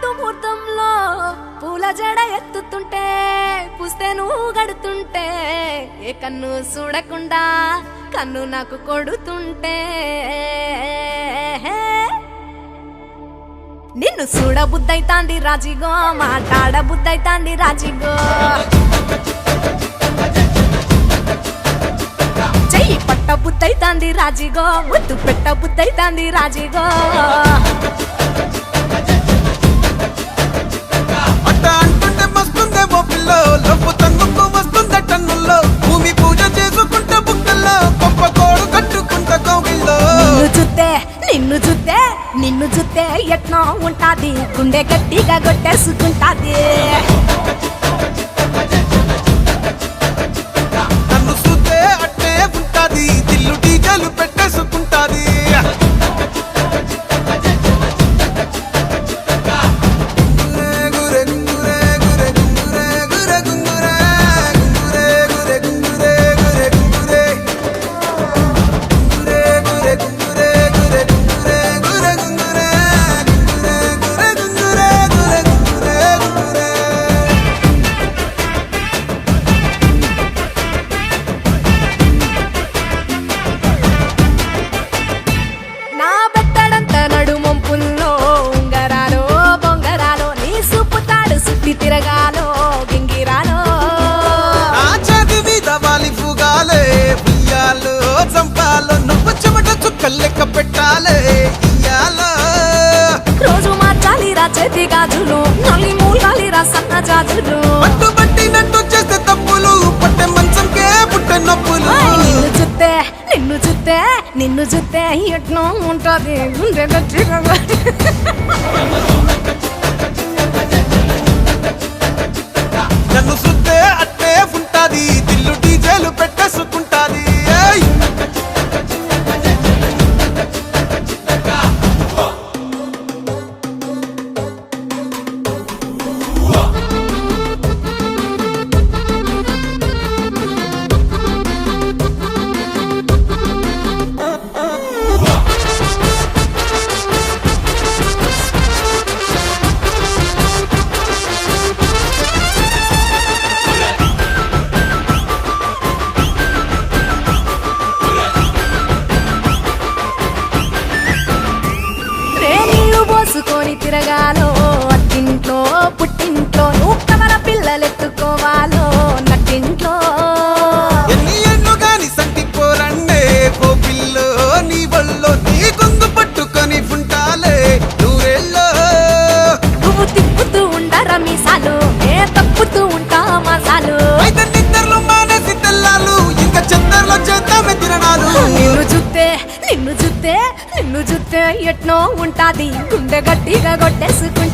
ముహూర్తంలో పూల జడ ఎత్తుతుంటే పుస్తే నువ్వు గడుతుంటే ఏ కన్ను చూడకుండా కన్ను నాకు కొడుతుంటే నిన్ను చూడబుద్దైతాంది రాజిగో మాట్లాడబుద్దైతాంది రాజిగో చెయ్యి పట్ట బుద్దైతాంది రాజిగో ముద్దు పెట్ట బుద్దైతాంది రాజిగో అంటుంటే మస్తుందేమో పిల్లో లవ్వు తన్నుకు వస్తుందే టన్నుల్లో భూమి పూజ చేసుకుంటే బుక్కల్లో గొప్ప కోడు కట్టుకుంటే కోవిల్లో నిన్ను చూస్తే ఎట్నో ఉంటాది గుండె గట్టిగా కొట్టేసుకుంటాది నన్ను చూస్తే అట్టే ఉంటాది దిల్లు డీజలు పెట్టేసుకుంటాది తిరగాలో గింగిరాలో నా చేతి మీద వాలి ఫుగాలే ఉయ్యాలో చంపాలో నువ్వు చెమట చుక్కలు లెక్క పెట్టాలే ఇయ్యాలో రోజు మార్చాలిరా చేతి గాజులు నల్లి మూలాలిరా సన్న జాజులు పట్టు పట్టినట్టు చేస్తే తప్పులు పట్టే మంచంకే పుట్టే నొప్పులు నిన్ను చూస్తే ఎట్నో ఉంటది గుండె గట్టిగా నన్ను సుత్తే అట్టే ఉంటాది దిల్లు డీజేలు పెట్టేసుకుంటాది పోసుకొని తిరగాలో అట్టింట్లో పుట్టింట్లో నువ్వు కవల పిల్లలెత్తుకోవాలో నట్టింట్లో ఎన్ని ఎన్ను గాని సంటి పోరండే ఓ పిల్లో నీ వల్లో నీ గొంతు పట్టుకొని ఉంటాలే నూరేళ్ళో నువ్వు తిప్పుతూ ఉండరా మీసాలు ఏ తప్పుతూ ఉంటా మసాలు అయితే నిద్రలో మానేసి తెల్లాలు ఇంకా చెత్తర్లో చేద్దామే తిరణాలు నిన్ను చూస్తే ఎట్నో ఉంటాది గుండె గట్టిగా కొట్టేసుకుంటా